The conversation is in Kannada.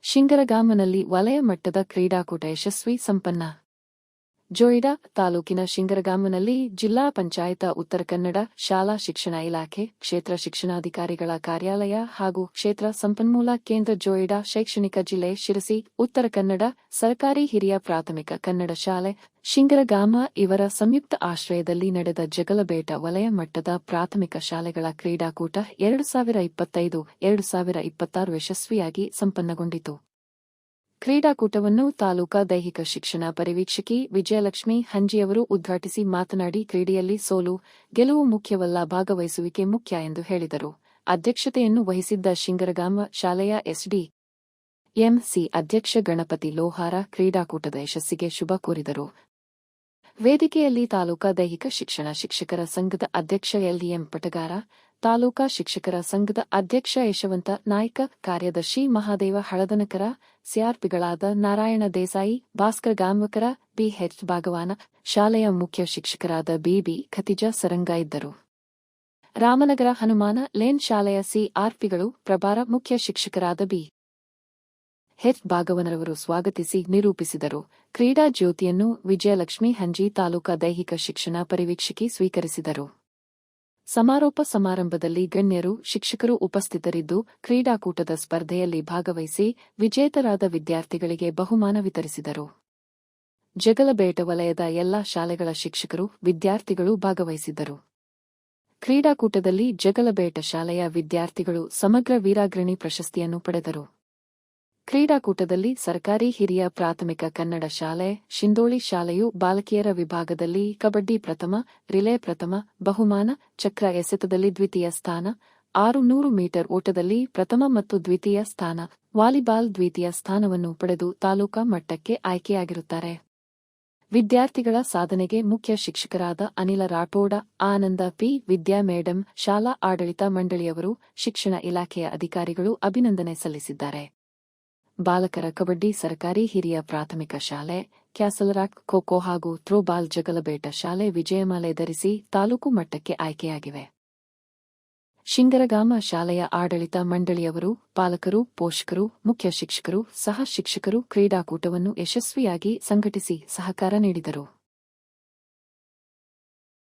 ಶಿಂಗರಗಾಮನಲ್ಲಿ ವಲಯ ಮಟ್ಟದ ಕ್ರೀಡಾಕೂಟ ಯಶಸ್ವಿ ಸಂಪನ್ನ. ಜೋಯಿಡಾ ತಾಲೂಕಿನ ಶಿಂಗರಗಾಮನಲ್ಲಿ ಜಿಲ್ಲಾ ಪಂಚಾಯತ ಉತ್ತರ ಕನ್ನಡ ಶಾಲಾ ಶಿಕ್ಷಣ ಇಲಾಖೆ, ಕ್ಷೇತ್ರ ಶಿಕ್ಷಣಾಧಿಕಾರಿಗಳ ಕಾರ್ಯಾಲಯ ಹಾಗೂ ಕ್ಷೇತ್ರ ಸಂಪನ್ಮೂಲ ಕೇಂದ್ರ ಜೋಯಿಡಾ ಶೈಕ್ಷಣಿಕ ಜಿಲ್ಲೆ ಶಿರಸಿ ಉತ್ತರ ಕನ್ನಡ ಸರ್ಕಾರಿ ಹಿರಿಯ ಪ್ರಾಥಮಿಕ ಕನ್ನಡ ಶಾಲೆ ಶಿಂಗರಗಾಮ ಇವರ ಸಂಯುಕ್ತ ಆಶ್ರಯದಲ್ಲಿ ನಡೆದ ಜಗಲಬೇಟ ವಲಯ ಮಟ್ಟದ ಪ್ರಾಥಮಿಕ ಶಾಲೆಗಳ ಕ್ರೀಡಾಕೂಟ 2025-2026 ಯಶಸ್ವಿಯಾಗಿ ಸಂಪನ್ನಗೊಂಡಿತು. ಕ್ರೀಡಾಕೂಟವನ್ನು ತಾಲೂಕಾ ದೈಹಿಕ ಶಿಕ್ಷಣ ಪರಿವೀಕ್ಷಕಿ ವಿಜಯಲಕ್ಷ್ಮಿ ಹಂಜಿಯವರು ಉದ್ಘಾಟಿಸಿ ಮಾತನಾಡಿ, ಕ್ರೀಡೆಯಲ್ಲಿ ಸೋಲು ಗೆಲುವು ಮುಖ್ಯವಲ್ಲ, ಭಾಗವಹಿಸುವಿಕೆ ಮುಖ್ಯ ಎಂದು ಹೇಳಿದರು. ಅಧ್ಯಕ್ಷತೆಯನ್ನು ವಹಿಸಿದ್ದ ಶಿಂಗರಗಾಮ ಶಾಲೆಯ ಎಸ್ಡಿಎಂಸಿ ಅಧ್ಯಕ್ಷ ಗಣಪತಿ ಲೋಹಾರ ಕ್ರೀಡಾಕೂಟದ ಯಶಸ್ಸಿಗೆ ಶುಭ ಕೋರಿದರು. ವೇದಿಕೆಯಲ್ಲಿ ತಾಲೂಕಾ ದೈಹಿಕ ಶಿಕ್ಷಣ ಶಿಕ್ಷಕರ ಸಂಘದ ಅಧ್ಯಕ್ಷ ಎಲ್ಎಂ ಪಟಗಾರ, ತಾಲೂಕಾ ಶಿಕ್ಷಕರ ಸಂಘದ ಅಧ್ಯಕ್ಷ ಯಶವಂತ ನಾಯ್ಕ, ಕಾರ್ಯದರ್ಶಿ ಮಹಾದೇವ ಹಳದನಕರ, ಸಿಆರ್ಪಿಗಳಾದ ನಾರಾಯಣ ದೇಸಾಯಿ, ಭಾಸ್ಕರ್ ಗಾಂವಕರ, ಬಿಎಚ್ ಭಾಗವಾನ, ಶಾಲೆಯ ಮುಖ್ಯ ಶಿಕ್ಷಕರಾದ ಬಿಬಿ ಖತಿಜಾ ಸರಂಗ ಇದ್ದರು. ರಾಮನಗರ ಹನುಮಾನ ಲೇನ್ ಶಾಲೆಯ ಸಿಆರ್ಪಿಗಳು, ಪ್ರಭಾರ ಮುಖ್ಯ ಶಿಕ್ಷಕರಾದ ಬಿಎಚ್ ಭಾಗವನರವರು ಸ್ವಾಗತಿಸಿ ನಿರೂಪಿಸಿದರು. ಕ್ರೀಡಾ ಜ್ಯೋತಿಯನ್ನು ವಿಜಯಲಕ್ಷ್ಮಿ ಹಂಜಿ ತಾಲೂಕಾ ದೈಹಿಕ ಶಿಕ್ಷಣ ಪರಿವೀಕ್ಷಕಿ ಸ್ವೀಕರಿಸಿದರು. ಸಮಾರೋಪ ಸಮಾರಂಭದಲ್ಲಿ ಗಣ್ಯರು, ಶಿಕ್ಷಕರು ಉಪಸ್ಥಿತರಿದ್ದು ಕ್ರೀಡಾಕೂಟದ ಸ್ಪರ್ಧೆಯಲ್ಲಿ ಭಾಗವಹಿಸಿ ವಿಜೇತರಾದ ವಿದ್ಯಾರ್ಥಿಗಳಿಗೆ ಬಹುಮಾನ ವಿತರಿಸಿದರು. ಜಗಲಬೇಟ ವಲಯದ ಎಲ್ಲಾ ಶಾಲೆಗಳ ಶಿಕ್ಷಕರು, ವಿದ್ಯಾರ್ಥಿಗಳು ಭಾಗವಹಿಸಿದ್ದರು. ಕ್ರೀಡಾಕೂಟದಲ್ಲಿ ಜಗಲಬೇಟ ಶಾಲೆಯ ವಿದ್ಯಾರ್ಥಿಗಳು ಸಮಗ್ರ ವೀರಾಗ್ರಣಿ ಪ್ರಶಸ್ತಿಯನ್ನು ಪಡೆದರು. ಕ್ರೀಡಾಕೂಟದಲ್ಲಿ ಸರ್ಕಾರಿ ಹಿರಿಯ ಪ್ರಾಥಮಿಕ ಕನ್ನಡ ಶಾಲೆ ಶಿಂದೋಳಿ ಶಾಲೆಯು ಬಾಲಕಿಯರ ವಿಭಾಗದಲ್ಲಿ ಕಬಡ್ಡಿ ಪ್ರಥಮ, ರಿಲೇ ಪ್ರಥಮ, ಬಹುಮಾನ ಚಕ್ರ ಎಸೆತದಲ್ಲಿ ದ್ವಿತೀಯ ಸ್ಥಾನ, 600 ಮೀಟರ್ ಓಟದಲ್ಲಿ ಪ್ರಥಮ ಮತ್ತು ದ್ವಿತೀಯ ಸ್ಥಾನ, ವಾಲಿಬಾಲ್ ದ್ವಿತೀಯ ಸ್ಥಾನವನ್ನು ಪಡೆದು ತಾಲೂಕಾ ಮಟ್ಟಕ್ಕೆ ಆಯ್ಕೆಯಾಗಿರುತ್ತಾರೆ. ವಿದ್ಯಾರ್ಥಿಗಳ ಸಾಧನೆಗೆ ಮುಖ್ಯ ಶಿಕ್ಷಕರಾದ ಅನಿಲ ರಾಠೋಡ, ಆನಂದ ಪಿ, ವಿದ್ಯಾ ಮೇಡಂ, ಶಾಲಾ ಆಡಳಿತ ಮಂಡಳಿಯವರು, ಶಿಕ್ಷಣ ಇಲಾಖೆಯ ಅಧಿಕಾರಿಗಳು ಅಭಿನಂದನೆ ಸಲ್ಲಿಸಿದ್ದಾರೆ. ಬಾಲಕರ ಕಬಡ್ಡಿ ಸರ್ಕಾರಿ ಹಿರಿಯ ಪ್ರಾಥಮಿಕ ಶಾಲೆ, ಕ್ಯಾಸಲ್ರಾಕ್ ಖೋಖೋ ಹಾಗೂ ಥ್ರೋಬಾಲ್ ಜಗಲಬೇಟ ಶಾಲೆ ವಿಜಯಮಾಲೆ ಧರಿಸಿ ತಾಲೂಕು ಮಟ್ಟಕ್ಕೆ ಆಯ್ಕೆಯಾಗಿವೆ. ಶಿಂಗರಗಾಮ ಶಾಲೆಯ ಆಡಳಿತ ಮಂಡಳಿಯವರು, ಪಾಲಕರು, ಪೋಷಕರು, ಮುಖ್ಯ ಶಿಕ್ಷಕರು, ಸಹ ಶಿಕ್ಷಕರು ಕ್ರೀಡಾಕೂಟವನ್ನು ಯಶಸ್ವಿಯಾಗಿ ಸಂಘಟಿಸಿ ಸಹಕಾರ ನೀಡಿದರು.